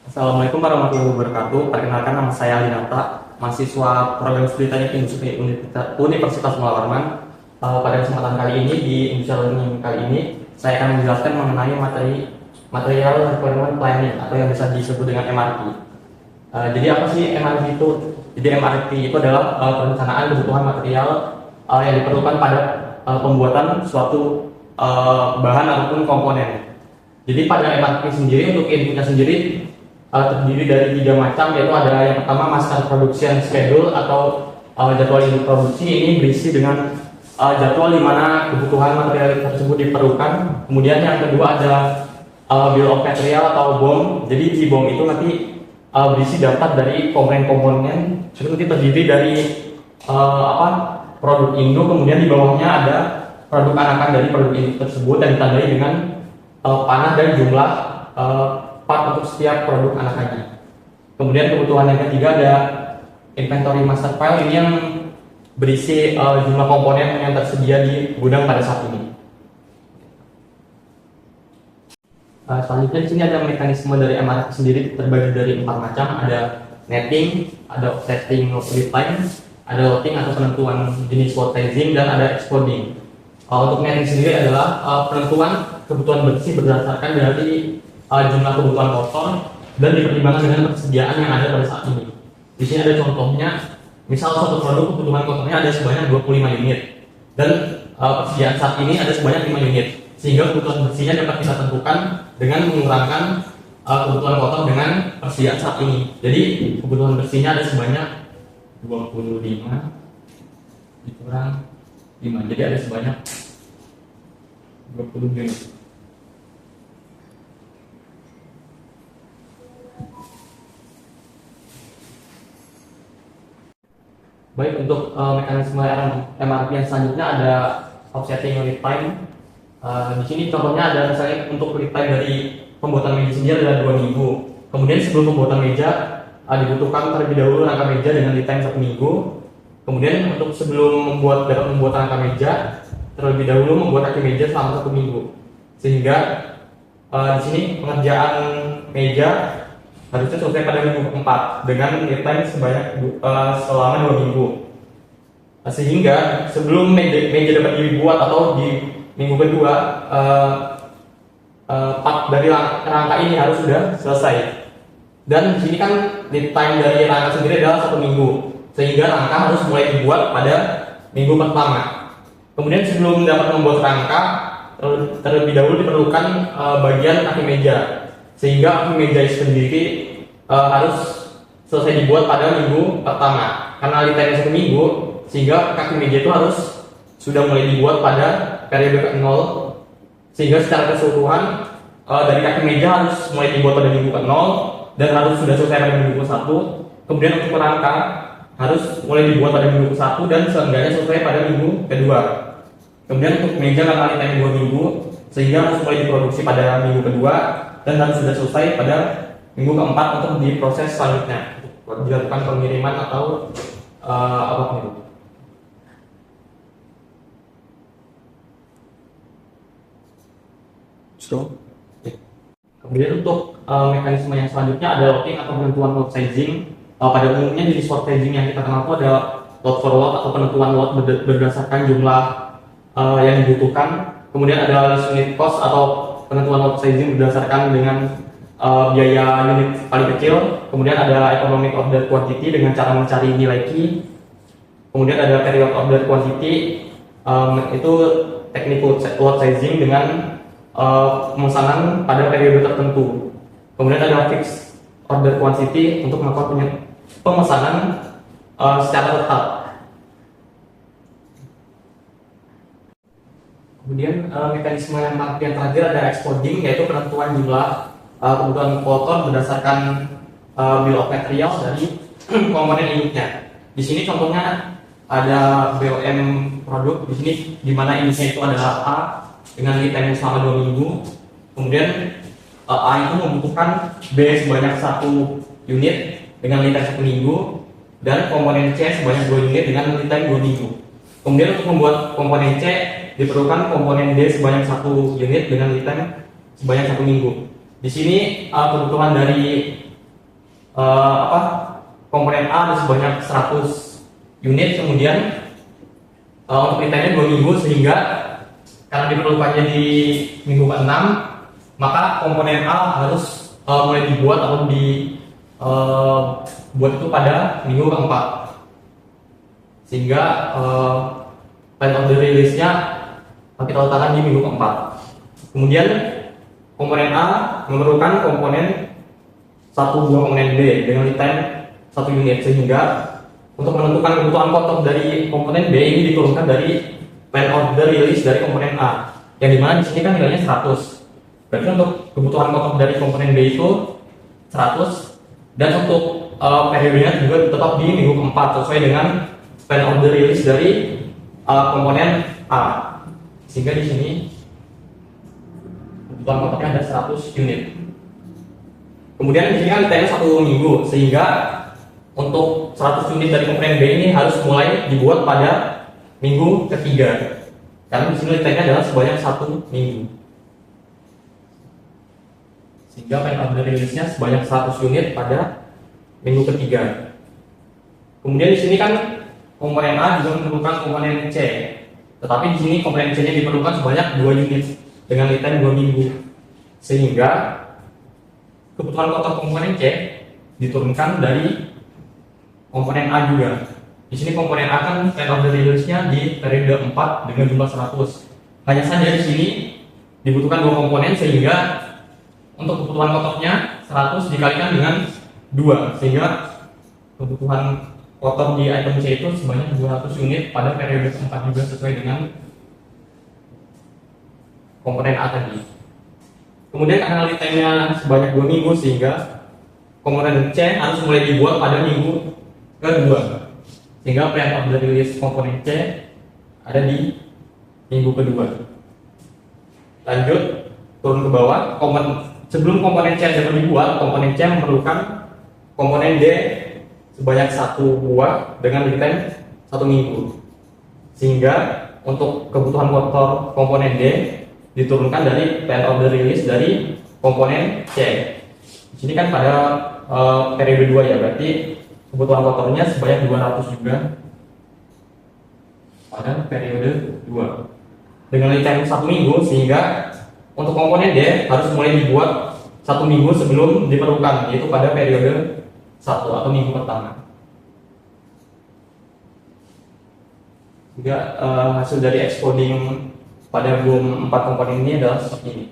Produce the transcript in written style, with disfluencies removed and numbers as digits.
Assalamualaikum warahmatullahi wabarakatuh. Perkenalkan, nama saya Alinata, mahasiswa program studi teknik industri Universitas Mula Warman. Pada kesempatan kali ini di Industrial Learning kali ini, saya akan menjelaskan mengenai material requirement planning atau yang bisa disebut dengan MRP. Jadi apa sih MRP itu? Jadi MRP itu adalah perencanaan kebutuhan material yang diperlukan pada pembuatan suatu bahan ataupun komponen. Jadi pada MRP sendiri, untuk inputnya sendiri terdiri dari 3 macam, yaitu ada yang pertama master production schedule atau jadwal induk produksi. Ini berisi dengan jadwal di mana kebutuhan material tersebut diperlukan. Kemudian yang kedua ada bill of material atau BOM. Jadi di BOM itu nanti berisi daftar dari komponen-komponen seperti terdiri dari produk induk, kemudian di bawahnya ada produk anakan dari produk induk tersebut dan ditandai dengan panah dan jumlah part untuk setiap produk anakannya. Kemudian kebutuhan yang ketiga ada inventory master file. Ini yang berisi jumlah komponen yang tersedia di gudang pada saat ini. Selanjutnya di sini ada mekanisme dari MRP sendiri, terbagi dari 4 macam. Ada netting, ada offsetting lead time, ada loading atau penentuan jenis load sizing, dan ada exploding. Untuk netting sendiri adalah penentuan kebutuhan bersih berdasarkan dari jumlah kebutuhan kotor dan dipertimbangkan dengan persediaan yang ada pada saat ini. Di sini ada contohnya, misal suatu produk kebutuhan kotornya ada sebanyak 25 unit dan persediaan saat ini ada sebanyak 5 unit, sehingga kebutuhan bersihnya dapat kita tentukan dengan mengurangkan kebutuhan kotor dengan persediaan saat ini. Jadi kebutuhan bersihnya ada sebanyak 25 dikurang 5, jadi ada sebanyak 20 unit. Baik, untuk mekanisme MRP yang selanjutnya ada offsetting lead time. Di sini contohnya ada misalnya untuk lead time dari pembuatan meja sendiri adalah 2 minggu. Kemudian sebelum pembuatan meja dibutuhkan terlebih dahulu rangka meja dengan lead time 1 minggu. Kemudian untuk sebelum dapat membuat rangka meja, terlebih dahulu membuat kaki meja selama 1 minggu. Sehingga di sini pengerjaan meja harusnya selesai pada minggu keempat dengan lead time selama 2 minggu. Sehingga sebelum meja dapat dibuat atau di minggu kedua, part dari rangka ini harus sudah selesai. Dan di sini kan lead time dari rangka sendiri adalah 1 minggu, sehingga rangka harus mulai dibuat pada minggu pertama. Kemudian sebelum dapat membuat rangka, terlebih dahulu diperlukan bagian kaki meja, sehingga kaki meja sendiri harus selesai dibuat pada minggu pertama. Karena lead time 1 minggu, sehingga kaki meja itu harus sudah mulai dibuat pada periode ke-0, sehingga secara keseluruhan dari kaki meja harus mulai dibuat pada minggu ke-0 dan harus sudah selesai pada minggu ke-1. Kemudian untuk rangka harus mulai dibuat pada minggu ke-1 dan seenggaknya selesai pada minggu kedua. Kemudian untuk meja karena lead time 2 minggu, sehingga harus mulai diproduksi pada minggu kedua dan harus sudah selesai pada minggu keempat untuk diproses selanjutnya, untuk dilakukan pengiriman atau apapun itu. Kemudian untuk mekanisme yang selanjutnya ada loading atau penentuan load sizing. Pada umumnya jenis load sizing yang kita kenal itu ada load for load atau penentuan load berdasarkan jumlah yang dibutuhkan. Kemudian ada list unit cost atau penentuan load sizing berdasarkan dengan biaya unit paling kecil. Kemudian ada economic order quantity dengan cara mencari nilai key. Kemudian ada period order quantity, itu teknik load sizing dengan pemesanan pada periode tertentu. Kemudian ada fixed order quantity untuk melakukan pemesanan secara tetap. Kemudian mekanisme yang terakhir ada exploding, yaitu penentuan jumlah kebutuhan kotor berdasarkan bill of material dari komponen induknya. Di sini contohnya ada BOM produk di sini, di mana induknya itu adalah A dengan lead time selama 2 minggu. Kemudian A itu membutuhkan B sebanyak 1 unit dengan lead time 1 minggu dan komponen C sebanyak 2 unit dengan lead time 2 minggu. Kemudian untuk membuat komponen C diperlukan komponen D sebanyak 1 unit dengan lead time sebanyak 1 minggu. Di sini kebutuhan dari apa komponen A ada sebanyak 100 unit, kemudian untuk lead time-nya 2 minggu, sehingga karena diperlukannya di minggu ke-6, maka komponen A harus mulai dibuat atau buat itu pada minggu ke-4, sehingga time of the release-nya kita letakkan di minggu ke-4. Kemudian komponen A memerlukan komponen satu buah komponen B dengan lead time 1 unit, sehingga untuk menentukan kebutuhan kotor dari komponen B ini diturunkan dari plan of the release dari komponen A, yang dimana di sini kan nilainya 100. Berarti untuk kebutuhan kotor dari komponen B itu 100, dan untuk periodenya juga tetap di minggu ke-4 sesuai dengan plan of the release dari komponen A, sehingga di sini kebutuhan kotornya ada 100 unit. Kemudian di sini kan lead 1 minggu, sehingga untuk 100 unit dari komponen B ini harus mulai dibuat pada minggu ketiga, karena di sini lead time-nya adalah sebanyak 1 minggu, sehingga plan of the release-nya sebanyak 100 unit pada minggu ketiga. Kemudian di sini kan komponen A juga memerlukan komponen C, tetapi di sini komponen C-nya diperlukan sebanyak 2 unit dengan lead time 2 minggu, sehingga kebutuhan kotor komponen C diturunkan dari komponen A juga. Di sini komponen A kan plan of the release-nya di periode 4 dengan jumlah 100. Hanya saja di sini dibutuhkan 2 komponen, sehingga untuk kebutuhan kotornya 100 dikalikan dengan 2, sehingga kebutuhan kotor di item C itu sebanyak 200 unit pada periode 4 juga, sesuai dengan komponen A tadi. Kemudian karena lead time-nya sebanyak 2 minggu, sehingga komponen C harus mulai dibuat pada minggu kedua, sehingga plan of the release komponen C ada di minggu kedua. Lanjut turun ke bawah, sebelum komponen C dapat dibuat, komponen C memerlukan komponen D sebanyak 1 buah dengan lead time 1 minggu, sehingga untuk kebutuhan kotor komponen D diturunkan dari plan of the release dari komponen C. Di sini kan pada periode 2 ya, berarti kebutuhan kotornya sebanyak 200 juga pada periode 2 dengan lead time 1 minggu, sehingga untuk komponen D harus mulai dibuat 1 minggu sebelum diperlukan, yaitu pada periode 1 atau minggu pertama. Juga hasil dari exploding pada boom 4 komponen ini adalah seperti ini.